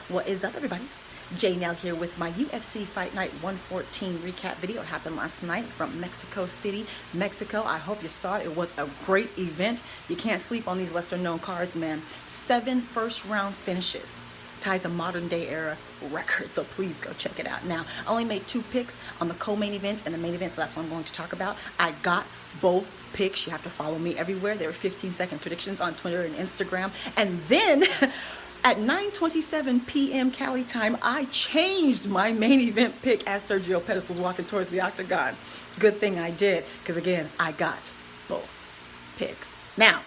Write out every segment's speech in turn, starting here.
What is up, everybody? J Nell here with my UFC Fight Night 114 recap video. It happened last night from Mexico City, Mexico. I hope you saw it. It was a great event. You can't sleep on these lesser known cards, man. 7 first-round finishes. Ties a modern day era record, so please go check it out. Now, I only made 2 picks on the co-main event and the main event, so that's what I'm going to talk about. I got both picks. You have to follow me everywhere. There were 15-second predictions on Twitter and Instagram. And then at 9:27 p.m. Cali time, I changed my main event pick as Sergio Pettis was walking towards the octagon. Good thing I did, because again, I got both picks. Now,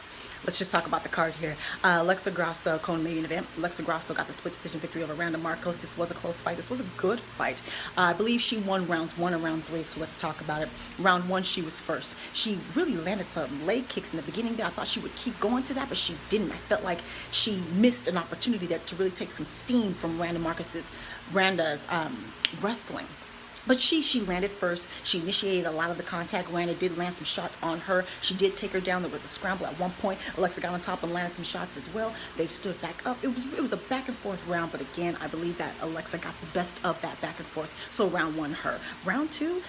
let's just talk about the card here. Alexa Grasso, co-main event. Alexa Grasso got the split decision victory over Randa Markos. This was a close fight. This was a good fight. I believe she won rounds 1 and round 3, so let's talk about it. Round 1, she was first. She really landed some leg kicks in the beginning there. I thought she would keep going to that, but she didn't. I felt like she missed an opportunity there to really take some steam from Randa's wrestling. But she landed first. She initiated a lot of the contact. Randa did land some shots on her. She did take her down. There was a scramble at one point. Alexa got on top and landed some shots as well. They stood back up. It was a back and forth round, but again, I believe that Alexa got the best of that back and forth. So round 1, her. Round 2,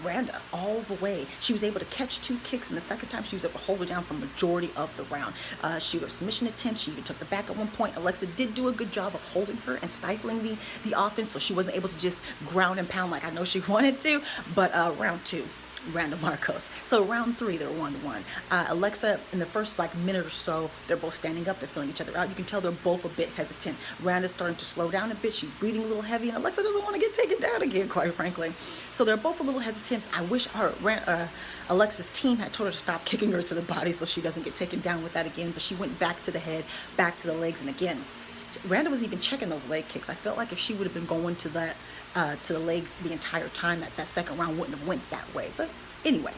Randa all the way. She was able to catch 2 kicks, and the second time she was able to hold her down for majority of the round. She was submission attempts. She even took the back at one point. Alexa did do a good job of holding her and stifling the offense, so she wasn't able to just ground and pound like I know she wanted to. But round 2, Randa Markos. So round 3, they're 1-1. Alexa, in the first minute or so, they're both standing up. They're feeling each other out. You can tell they're both a bit hesitant. Randa's starting to slow down a bit. She's breathing a little heavy, and Alexa doesn't want to get taken down again, quite frankly. So they're both a little hesitant. I wish Alexa's team had told her to stop kicking her to the body so she doesn't get taken down with that again. But she went back to the head, back to the legs, and again, Randa was even checking those leg kicks. I felt like if she would have been going to that to the legs the entire time, that second round wouldn't have went that way. But anyway,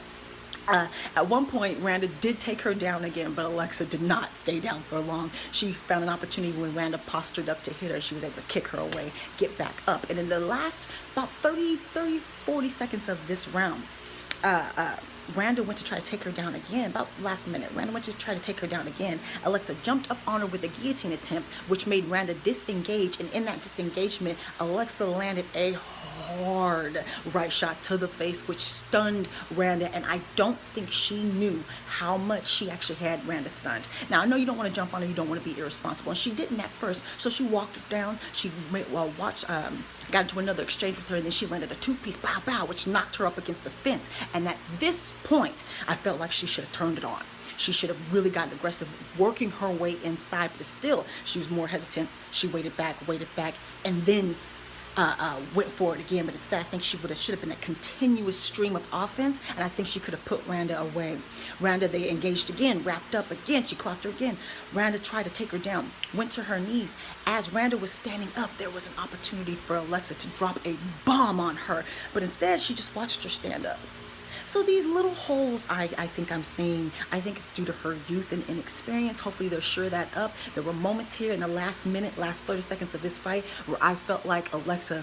at one point, Randa did take her down again, but Alexa did not stay down for long. She found an opportunity when Randa postured up to hit her. She was able to kick her away, get back up. And in the last about 40 seconds of this round, Randa went to try to take her down again. About last minute, Randa went to try to take her down again. Alexa jumped up on her with a guillotine attempt, which made Randa disengage. And in that disengagement, Alexa landed a hard right shot to the face, which stunned Randa. And I don't think she knew how much she actually had Randa stunned. Now, I know you don't want to jump on her. You don't want to be irresponsible. And she didn't at first. So she walked her down. She got into another exchange with her, and then she landed a 2-piece bow bow, which knocked her up against the fence. And at this point, I felt like she should have turned it on. She should have really gotten aggressive, working her way inside, but still, she was more hesitant. She waited back, and then went for it again. But instead, I think should have been a continuous stream of offense, and I think she could have put Randa away. Randa, they engaged again, wrapped up again. She clocked her again. Randa tried to take her down, went to her knees. As Randa was standing up, there was an opportunity for Alexa to drop a bomb on her, but instead, she just watched her stand up. So these little holes I think I'm seeing, I think it's due to her youth and inexperience. Hopefully they'll sure that up. There were moments here in the last 30 seconds of this fight where I felt like Alexa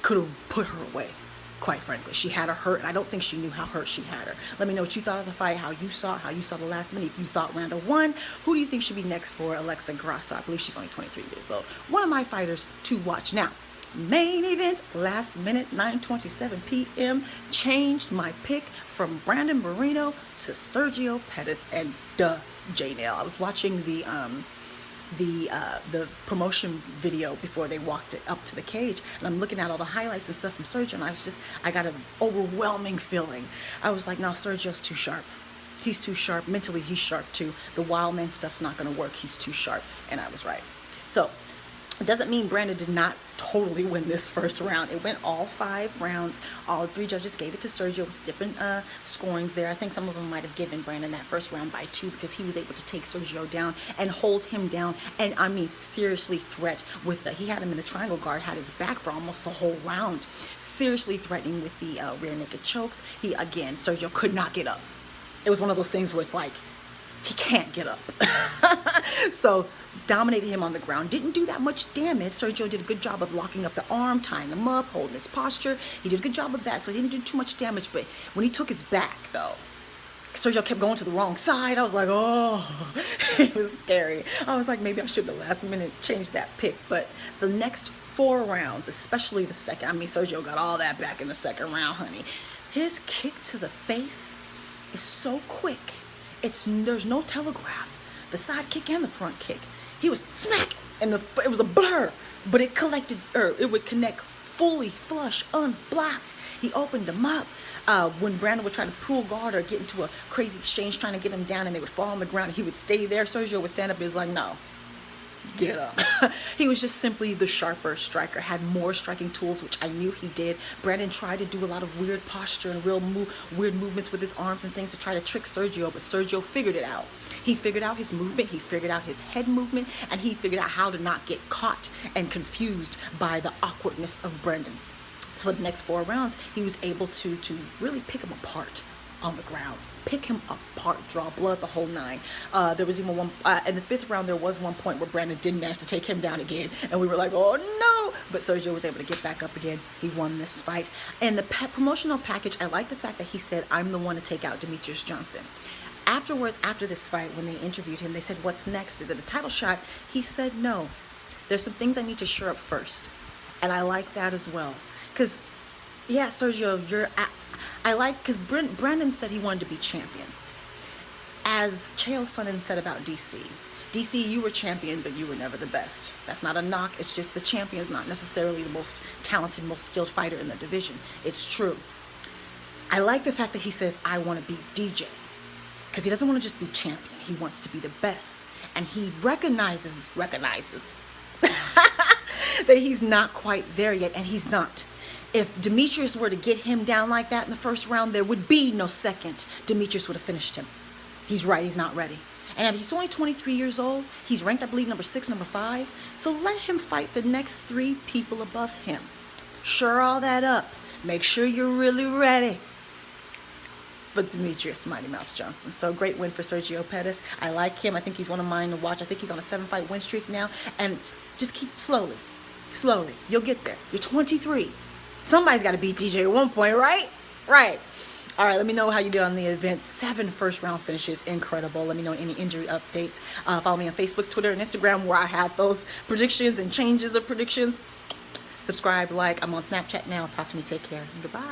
could have put her away. Quite frankly, she had her hurt, and I don't think she knew how hurt she had her. Let me know what you thought of the fight, how you saw the last minute. If you thought Randa won, who do you think should be next for Alexa Grasso? I believe she's only 23 years old. One of my fighters to watch. Now, main event, last minute, 9:27 p.m. Changed my pick from Moreno to Sergio Pettis, and J-Nail. I was watching the promotion video before they walked it up to the cage, and I'm looking at all the highlights and stuff from Sergio, and I got an overwhelming feeling. I was like, no, Sergio's too sharp. He's too sharp. Mentally, he's sharp too. The wild man stuff's not going to work. He's too sharp, and I was right. So it doesn't mean Brandon did not totally win this first round. It went all 5 rounds. All 3 judges gave it to Sergio. Different scorings there. I think some of them might have given Brandon that first round by 2 because he was able to take Sergio down and hold him down. And I mean, seriously threat with he had him in the triangle guard, had his back for almost the whole round. Seriously threatening with the rear naked chokes. Sergio could not get up. It was one of those things where it's like, he can't get up. So dominated him on the ground. Didn't do that much damage. Sergio did a good job of locking up the arm, tying him up, holding his posture. He did a good job of that, so he didn't do too much damage. But when he took his back, though, Sergio kept going to the wrong side. I was like, oh, it was scary. I was like, maybe I should have last minute changed that pick. But the next 4 rounds, especially the second, I mean, Sergio got all that back in the second round, honey. His kick to the face is so quick. There's no telegraph. The side kick and the front kick. He was smack, and it was a blur, but it would connect fully flush, unblocked. He opened him up. When Brandon would try to pull guard or get into a crazy exchange trying to get him down, and they would fall on the ground, he would stay there. Sergio would stand up and was like, no, get up. He was just simply the sharper striker, had more striking tools, which I knew he did. Brandon tried to do a lot of weird posture and weird movements with his arms and things to try to trick Sergio, but Sergio figured it out. He figured out his movement, he figured out his head movement, and he figured out how to not get caught and confused by the awkwardness of Brandon. For the next 4 rounds, he was able to really pick him apart on the ground. Pick him apart, draw blood, the whole 9. There was even one, in the 5th round, there was one point where Brandon did manage to take him down again, and we were like, oh no! But Sergio was able to get back up again. He won this fight. And the promotional package, I like the fact that he said, I'm the one to take out Demetrius Johnson. Afterwards, after this fight, when they interviewed him, they said, what's next? Is it a title shot? He said, no. There's some things I need to shore up first. And I like that as well. Because, yeah, Sergio, because Brandon said he wanted to be champion. As Chael Sonnen said about DC, you were champion, but you were never the best. That's not a knock. It's just the champion's not necessarily the most talented, most skilled fighter in the division. It's true. I like the fact that he says, I want to be DJ. Because he doesn't want to just be champion. He wants to be the best. And he recognizes that he's not quite there yet, and he's not. If Demetrius were to get him down like that in the first round, there would be no second. Demetrius would have finished him. He's right, he's not ready. And he's only 23 years old. He's ranked, I believe, number 6, number 5. So let him fight the next 3 people above him. Shore all that up. Make sure you're really ready. But Demetrius Mighty Mouse Johnson. So great win for Sergio Pettis. I like him. I think he's one of mine to watch. I think he's on a 7-fight win streak now. And just keep slowly. You'll get there. You're 23. Somebody's got to beat DJ at one point, right? Right. All right, let me know how you did on the event. 7 first-round finishes. Incredible. Let me know any injury updates. Follow me on Facebook, Twitter, and Instagram where I had those predictions and changes of predictions. Subscribe, like. I'm on Snapchat now. Talk to me. Take care. Goodbye.